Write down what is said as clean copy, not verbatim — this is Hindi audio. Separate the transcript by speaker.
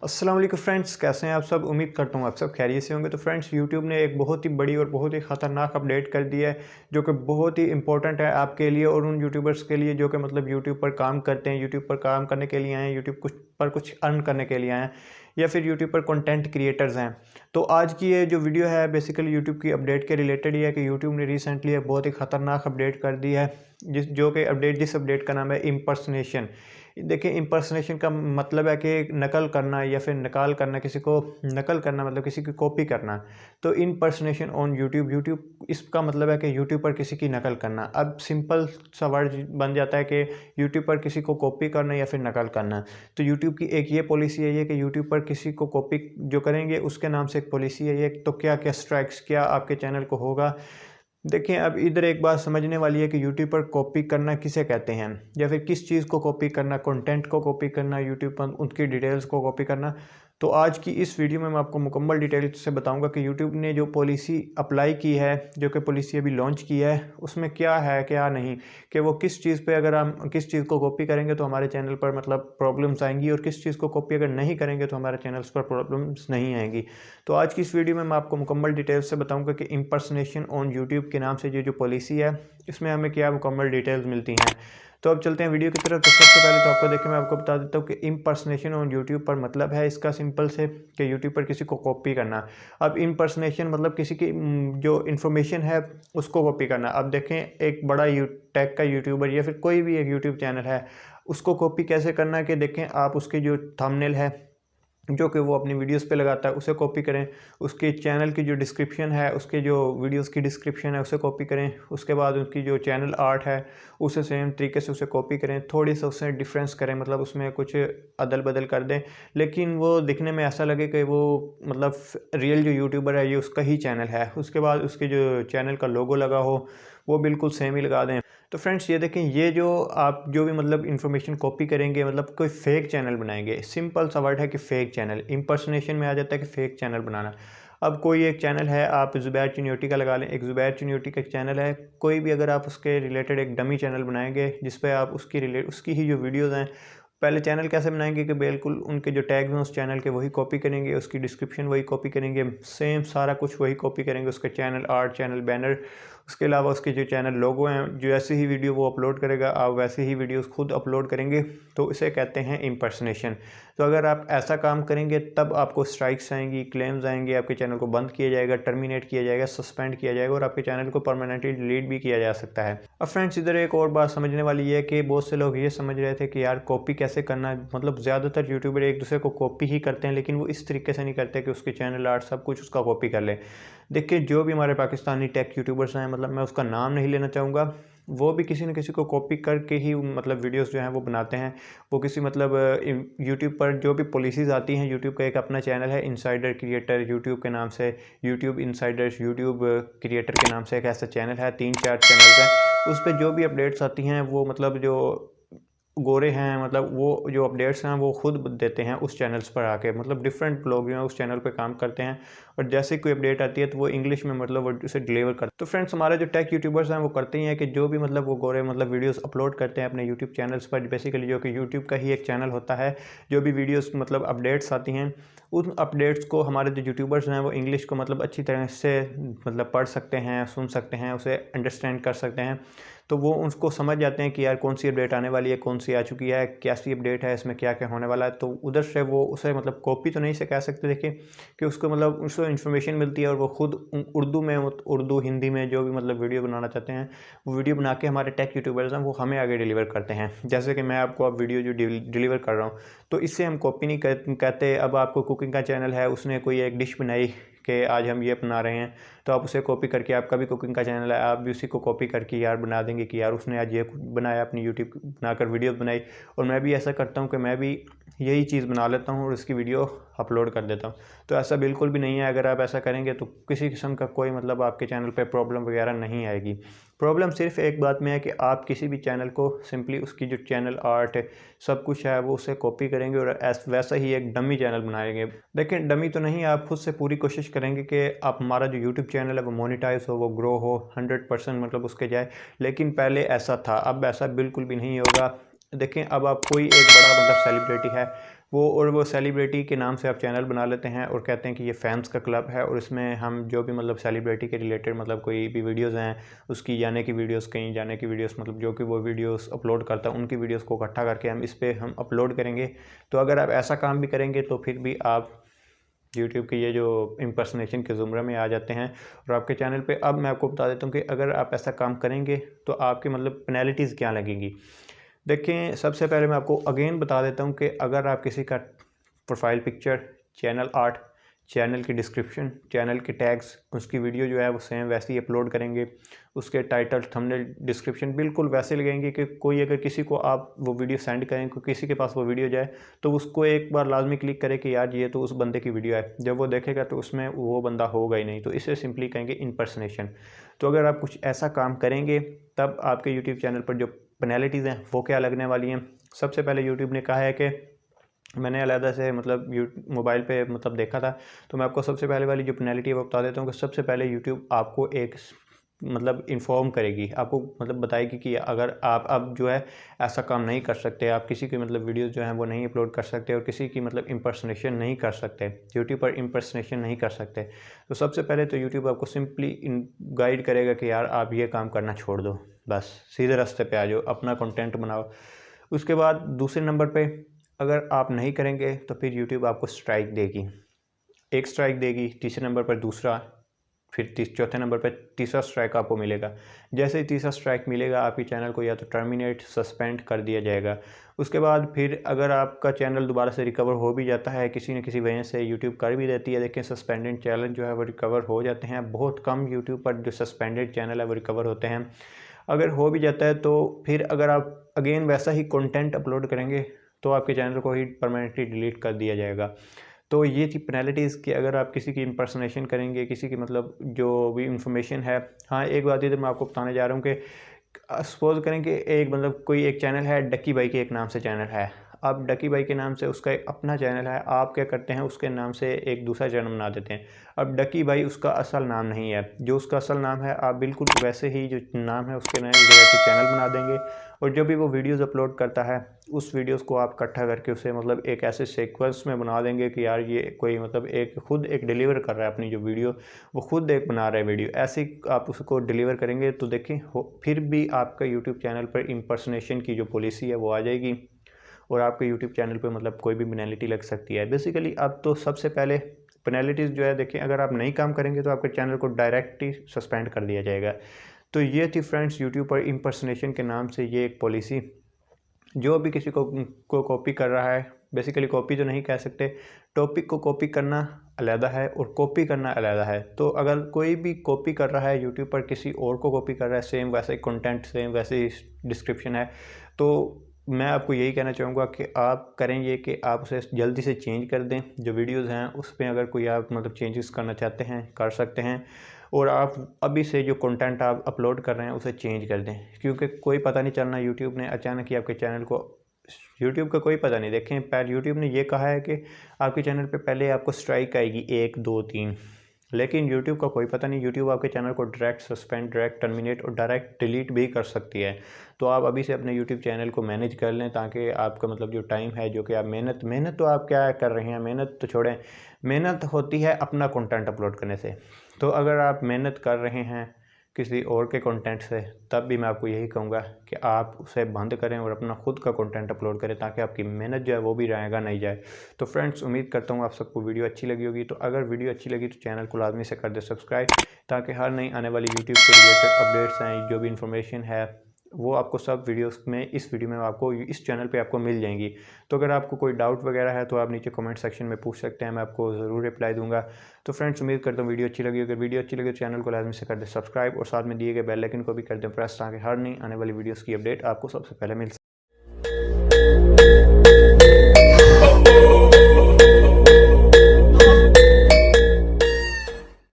Speaker 1: अस्सलाम वालेकुम फ्रेंड्स, कैसे हैं आप सब। उम्मीद करता हूँ आप सब खैरियत से होंगे। तो फ्रेंड्स, यूट्यूब ने एक बहुत ही बड़ी और बहुत ही ख़तरनाक अपडेट कर दी है जो कि बहुत ही इंपॉर्टेंट है आपके लिए और उन यूट्यूबर्स के लिए जो कि मतलब यूट्यूब पर काम करते हैं, यूट्यूब पर काम करने के लिए आए हैं, यूट्यूब कुछ अर्न करने के लिए आए हैं या फिर यूट्यूब पर कंटेंट क्रिएटर्स हैं। तो आज की ये जो वीडियो है बेसिकली यूट्यूब की अपडेट के रिलेटेड ही है कि यूट्यूब ने रिसेंटली एक बहुत ही ख़तरनाक अपडेट कर दी है जिस अपडेट का नाम है इम्पर्सनेशन। देखिए, इम्पर्सनेशन का मतलब है कि नकल करना या फिर नकाल करना, किसी को नकल करना मतलब किसी की कॉपी करना। तो इम्पर्सनेशन ऑन यूट्यूब इसका मतलब है कि यूट्यूब पर किसी की नकल करना। अब सिंपल सा वर्ड बन जाता है कि यूट्यूब पर किसी को कॉपी करना या फिर नकल करना। तो यूट्यूब की एक ये पॉलिसी है ये कि यूट्यूब पर किसी को कॉपी जो करेंगे उसके नाम से एक पॉलिसी है ये। तो क्या क्या स्ट्राइक्स क्या आपके चैनल को होगा। देखिए, अब इधर एक बात समझने वाली है कि यूट्यूब पर कॉपी करना किसे कहते हैं या फिर किस चीज़ को कॉपी करना, कंटेंट को कॉपी करना, यूट्यूब पर उनकी डिटेल्स को कॉपी करना। तो आज की इस वीडियो में मैं आपको मुकम्मल डिटेल से बताऊंगा कि यूट्यूब ने जो पॉलिसी अप्लाई की है, जो कि पॉलिसी अभी लॉन्च की है, उसमें क्या है क्या नहीं, कि वो किस चीज़ पे अगर हम किस चीज़ को कॉपी करेंगे तो हमारे चैनल पर मतलब प्रॉब्लम्स आएंगी और किस चीज़ को कॉपी अगर नहीं करेंगे तो हमारे चैनल्स पर प्रॉब्लम्स नहीं आएंगी। तो आज की इस वीडियो में मैं आपको मुकम्मल डिटेल्स से बताऊंगा कि इम्पर्सनेशन ऑन यूट्यूब के नाम से ये जो पॉलिसी है इसमें हमें क्या मुकम्मल डिटेल्स मिलती हैं। तो अब चलते हैं वीडियो की तरफ। तो सबसे पहले तो आपको देखिए, मैं आपको बता देता हूँ कि इम्पर्सनेशन ऑन यूट्यूब पर मतलब है इसका सिंपल से कि यूट्यूब पर किसी को कॉपी करना। अब इम्पर्सनेशन मतलब किसी की जो इन्फॉर्मेशन है उसको कॉपी करना। अब देखें, एक बड़ा टेक का यूट्यूबर या फिर कोई भी एक यूट्यूब चैनल है, उसको कॉपी कैसे करना है कि देखें, आप उसकी जो थंबनेल है जो कि वो अपनी वीडियोस पे लगाता है उसे कॉपी करें, उसके चैनल की जो डिस्क्रिप्शन है, उसके जो वीडियोस की डिस्क्रिप्शन है उसे कॉपी करें, उसके बाद उसकी जो चैनल आर्ट है उसे सेम तरीके से उसे कॉपी करें, थोड़ी सा उससे डिफरेंस करें, मतलब उसमें कुछ अदल बदल कर दें, लेकिन वो दिखने में ऐसा लगे कि वो मतलब रियल जो यूट्यूबर है ये उसका ही चैनल है। उसके बाद उसके जो चैनल का लोगो लगा हो वो बिल्कुल सेम ही लगा दें। तो फ्रेंड्स, ये देखें, ये जो आप जो भी मतलब इन्फॉर्मेशन कॉपी करेंगे मतलब कोई फेक चैनल बनाएंगे। सिंपल सा वर्ड है कि फेक चैनल। इम्पर्सनेशन में आ जाता है कि फेक चैनल बनाना। अब कोई एक चैनल है, आप ज़ुबैर चिन्योटी का लगा लें, एक ज़ुबैर चिन्योटी का एक चैनल है, कोई भी अगर आप उसके रिलेटेड एक डमी चैनल बनाएंगे जिस पे आप उसकी ही जो वीडियोज़ हैं, पहले चैनल कैसे बनाएंगे कि बिल्कुल उनके जो टैग्स हैं उस चैनल के वही कॉपी करेंगे, उसकी डिस्क्रिप्शन वही कॉपी करेंगे, सेम सारा कुछ वही कॉपी करेंगे, उसके चैनल आर्ट, चैनल बैनर, उसके अलावा उसके जो चैनल लोगो हैं, जो ऐसी ही वीडियो वो अपलोड करेगा आप वैसे ही वीडियोस खुद अपलोड करेंगे। तो इसे कहते हैं इम्पर्सनेशन। तो अगर आप ऐसा काम करेंगे तब आपको स्ट्राइक्स आएंगी, क्लेम्स आएंगे, आपके चैनल को बंद किया जाएगा, टर्मिनेट किया जाएगा, सस्पेंड किया जाएगा और आपके चैनल को परमानेंटली डिलीट भी किया जा सकता है। अब फ्रेंड्स, इधर एक और बात समझने वाली है कि बहुत से लोग ये समझ रहे थे कि यार कॉपी कैसे करना है, मतलब ज़्यादातर यूट्यूबर एक दूसरे को कॉपी ही करते हैं, लेकिन वो इस तरीके से नहीं करते कि उसके चैनल आर्ट सब कुछ उसका कॉपी कर ले। देखिए, जो भी हमारे पाकिस्तानी टेक यूट्यूबर्स हैं, मतलब मैं उसका नाम नहीं लेना चाहूँगा, वो भी किसी न किसी को कॉपी करके ही मतलब वीडियोस जो हैं वो बनाते हैं। वो किसी मतलब यूट्यूब पर जो भी पॉलिसीज़ आती हैं, यूट्यूब का एक अपना चैनल है इनसाइडर क्रिएटर यूट्यूब के नाम से, यूट्यूब इनसाइडर्स यूट्यूब क्रिएटर के नाम से एक ऐसा चैनल है, 3-4 चैनल्स हैं। उस पर जो भी अपडेट्स आती हैं वो मतलब जो गोरे हैं मतलब वो जो अपडेट्स हैं वो खुद देते हैं उस चैनल्स पर आके, मतलब डिफरेंट लोग जो हैं उस चैनल पे काम करते हैं और जैसे कोई अपडेट आती है तो वो इंग्लिश में मतलब वो उसे डिलीवर करते हैं। तो फ्रेंड्स, हमारे जो टेक यूट्यूबर्स हैं वो करते ही हैं कि जो भी मतलब वो गोरे मतलब वीडियोस अपलोड करते हैं अपने यूट्यूब चैनल्स पर, बेसिकली जो कि यूट्यूब का ही एक चैनल होता है, जो भी वीडियोस मतलब अपडेट्स आती हैं उन अपडेट्स को हमारे जो यूट्यूबर्स हैं वो इंग्लिश को मतलब अच्छी तरह से मतलब पढ़ सकते हैं, सुन सकते हैं, उसे अंडरस्टैंड कर सकते हैं। तो वो उसको समझ जाते हैं कि यार कौन सी अपडेट आने वाली है, कौन सी आ चुकी है, कैसी अपडेट है, इसमें क्या क्या होने वाला है। तो उधर से वो उसे मतलब कॉपी तो नहीं से कह सकते, देखिए, कि उसको मतलब उसको इन्फॉर्मेशन मिलती है और वो खुद उर्दू में, उर्दू हिंदी में जो भी मतलब वीडियो बनाना चाहते हैं वो वीडियो बना के हमारे टेक यूट्यूबर्स हैं वो हमें आगे डिलीवर करते हैं। जैसे कि मैं आपको अब वीडियो जो डिलीवर कर रहा हूँ तो इससे हम कॉपी नहीं कहते। अब आपको कुकिंग का चैनल है, उसने कोई एक डिश बनाई कि आज हम ये बना रहे हैं, तो आप उसे कॉपी करके, आपका भी कुकिंग का चैनल है, आप भी उसी को कॉपी करके यार बना देंगे कि यार उसने आज ये बनाया, अपनी यूट्यूब बनाकर वीडियो बनाई और मैं भी ऐसा करता हूँ कि मैं भी यही चीज़ बना लेता हूँ और उसकी वीडियो अपलोड कर देता हूँ। तो ऐसा बिल्कुल भी नहीं है। अगर आप ऐसा करेंगे तो किसी किस्म का कोई मतलब आपके चैनल पे प्रॉब्लम वगैरह नहीं आएगी। प्रॉब्लम सिर्फ एक बात में है कि आप किसी भी चैनल को सिंपली उसकी जो चैनल आर्ट है सब कुछ है वो उसे कॉपी करेंगे और वैसा ही एक डमी चैनल बनाएंगे। देखें, डमी तो नहीं, आप खुद से पूरी कोशिश करेंगे कि आप हमारा जो यूट्यूब चैनल है वो मोनेटाइज हो, वो ग्रो हो, 100% मतलब उसके जाए। लेकिन पहले ऐसा था, अब ऐसा बिल्कुल भी नहीं होगा। देखें अब आप कोई एक बड़ा मतलब सेलिब्रिटी है वो सेलिब्रिटी के नाम से आप चैनल बना लेते हैं और कहते हैं कि ये फैंस का क्लब है और इसमें हम जो भी मतलब सेलिब्रिटी के रिलेटेड मतलब कोई भी वीडियोस हैं उसकी जाने की वीडियोस कहीं जाने की वीडियोस मतलब जो कि वो वीडियोस अपलोड करता है उनकी वीडियोस को इकट्ठा करके हम इस पर हम अपलोड करेंगे। तो अगर आप ऐसा काम भी करेंगे तो फिर भी आप यूट्यूब के ये जो इम्पर्सनेशन के ज़ुमरे में आ जाते हैं और आपके चैनल पे। अब मैं आपको बता देता हूँ कि अगर आप ऐसा काम करेंगे तो आपके मतलब पेनल्टीज़ क्या लगेंगी। देखें सबसे पहले मैं आपको अगेन बता देता हूँ कि अगर आप किसी का profile picture, channel art, channel की डिस्क्रिप्शन, चैनल के टैग्स, उसकी वीडियो जो है वो सेम वैसे ही अपलोड करेंगे, उसके टाइटल, थंबनेल, डिस्क्रिप्शन बिल्कुल वैसे लगेंगे कि कोई अगर किसी को आप वो वीडियो सेंड करें, किसी के पास वो वीडियो जाए तो उसको एक बार लाजमी क्लिक करे कि यार ये तो उस बंदे की वीडियो है। जब वो देखेगा तो उसमें वो बंदा होगा ही नहीं, तो इसे सिंपली कहेंगे इम्पर्सनेशन। तो अगर आप कुछ ऐसा काम करेंगे तब आपके यूट्यूब चैनल पर जो पेनल्टीज़ हैं वो क्या लगने वाली हैं। सबसे पहले यूट्यूब ने कहा है कि मैंने अलहदा से मतलब मोबाइल पे मतलब देखा था, तो मैं आपको सबसे पहले वाली जो पेनल्टी है वो बता देता हूँ कि सबसे पहले यूट्यूब आपको एक मतलब इन्फॉर्म करेगी, आपको मतलब बताएगी कि अगर आप अब जो है ऐसा काम नहीं कर सकते, आप किसी की मतलब वीडियोस जो हैं वो नहीं अपलोड कर सकते और किसी की मतलब इम्पर्सनेशन नहीं कर सकते, यूट्यूब पर इम्पर्सनेशन नहीं कर सकते। तो सबसे पहले तो यूट्यूब आपको सिंपली गाइड करेगा कि यार आप ये काम करना छोड़ दो, बस सीधे रास्ते पे आ जाओ, अपना कंटेंट बनाओ। उसके बाद दूसरे नंबर पे अगर आप नहीं करेंगे तो फिर यूट्यूब आपको स्ट्राइक देगी, एक स्ट्राइक देगी, तीसरे नंबर पर दूसरा, फिर चौथे नंबर पर तीसरा स्ट्राइक आपको मिलेगा। जैसे ही तीसरा स्ट्राइक मिलेगा आपके चैनल को या तो टर्मिनेट, सस्पेंड कर दिया जाएगा। उसके बाद फिर अगर आपका चैनल दोबारा से रिकवर हो भी जाता है किसी न किसी वजह से, यूट्यूब कर भी देती है, देखें सस्पेंडेड चैनल जो है वो रिकवर हो जाते हैं, बहुत कम यूट्यूब पर जो सस्पेंडेड चैनल है वो रिकवर होते हैं। अगर हो भी जाता है तो फिर अगर आप अगेन वैसा ही कंटेंट अपलोड करेंगे तो आपके चैनल को ही परमानेंटली डिलीट कर दिया जाएगा। तो ये थी पेनल्टीज़ कि अगर आप किसी की इम्पर्सनेशन करेंगे, किसी की मतलब जो भी इंफॉर्मेशन है। हाँ, एक बात इधर मैं आपको बताने जा रहा हूँ कि सपोज़ करें कि एक मतलब कोई एक चैनल है, डक्की भाई के एक नाम से चैनल है। अब डक्की भाई के नाम से उसका एक अपना चैनल है, आप क्या करते हैं उसके नाम से एक दूसरा चैनल बना देते हैं। अब डक्की भाई उसका असल नाम नहीं है, जो उसका असल नाम है आप बिल्कुल वैसे ही जो नाम है उसके नए रिलेटेड चैनल बना देंगे और जब भी वो वीडियोज़ अपलोड करता है उस वीडियोस को आप इकट्ठा करके उसे मतलब एक ऐसे सीक्वेंस में बना देंगे कि यार ये कोई मतलब एक खुद एक डिलीवर कर रहा है अपनी जो वीडियो, वो खुद एक बना रहा है वीडियो, ऐसे आप उसको डिलीवर करेंगे तो देखें फिर भी आपका यूट्यूब चैनल पर इम्पर्सनेशन की जो पॉलिसी है वो आ जाएगी और आपके यूट्यूब चैनल पर मतलब कोई भी पेनल्टी लग सकती है। बेसिकली अब तो सबसे पहले पेनल्टीज़ जो है देखें, अगर आप नहीं काम करेंगे तो आपके चैनल को डायरेक्ट ही सस्पेंड कर दिया जाएगा। तो ये थी फ्रेंड्स यूट्यूब पर इम्पर्सनेशन के नाम से ये एक पॉलिसी। जो भी किसी को कॉपी कर रहा है, बेसिकली कॉपी तो नहीं कह सकते, टॉपिक को कॉपी करना अलहदा है और कॉपी करना अलहदा है। तो अगर कोई भी कॉपी कर रहा है यूट्यूब पर, किसी और को कॉपी कर रहा है, सेम वैसे कंटेंट, सेम वैसे डिस्क्रिप्शन है, तो मैं आपको यही कहना चाहूँगा कि आप करें ये कि आप उसे जल्दी से चेंज कर दें। जो वीडियोज़ हैं उस पर अगर कोई आप मतलब चेंजेस करना चाहते हैं कर सकते हैं और आप अभी से जो कंटेंट आप अपलोड कर रहे हैं उसे चेंज कर दें, क्योंकि कोई पता नहीं चलना यूट्यूब ने अचानक ही आपके चैनल को, यूट्यूब का कोई पता नहीं। देखें पहले यूट्यूब ने ये कहा है कि आपके चैनल पे पहले आपको स्ट्राइक आएगी 1 2 3, लेकिन यूट्यूब का कोई पता नहीं, यूट्यूब आपके चैनल को डायरेक्ट सस्पेंड, डायरेक्ट टर्मिनेट और डायरेक्ट डिलीट भी कर सकती है। तो आप अभी से अपने यूट्यूब चैनल को मैनेज कर लें ताकि आपका मतलब जो टाइम है, जो कि आप मेहनत तो आप क्या कर रहे हैं, मेहनत तो छोड़ें, मेहनत होती है अपना कंटेंट अपलोड करने से। तो अगर आप मेहनत कर रहे हैं किसी और के कंटेंट से, तब भी मैं आपको यही कहूँगा कि आप उसे बंद करें और अपना खुद का कंटेंट अपलोड करें ताकि आपकी मेहनत जो है वो भी जाएगा नहीं जाए। तो फ्रेंड्स उम्मीद करता हूँ आप सबको वीडियो अच्छी लगी होगी। तो अगर वीडियो अच्छी लगी तो चैनल को लाजमी से कर दे सब्सक्राइब, ताकि हर नई आने वाली यूट्यूब के रिलेटेड अपडेट्स हैं, जो भी इंफॉर्मेशन है वो आपको सब वीडियोस में, इस वीडियो में आपको इस चैनल पे आपको मिल जाएंगी। तो अगर आपको कोई डाउट वगैरह है तो आप नीचे कमेंट सेक्शन में पूछ सकते हैं, मैं आपको ज़रूर रिप्लाई दूंगा। तो फ्रेंड्स उम्मीद करता हूँ वीडियो अच्छी लगी। अगर वीडियो अच्छी लगी तो चैनल को लाजमी से कर दें सब्सक्राइब और साथ में दिए गए बेल आइकन को भी कर दें प्रेस, ताकि हर नई आने वाली वीडियोज़ की अपडेट आपको सबसे पहले मिल सके।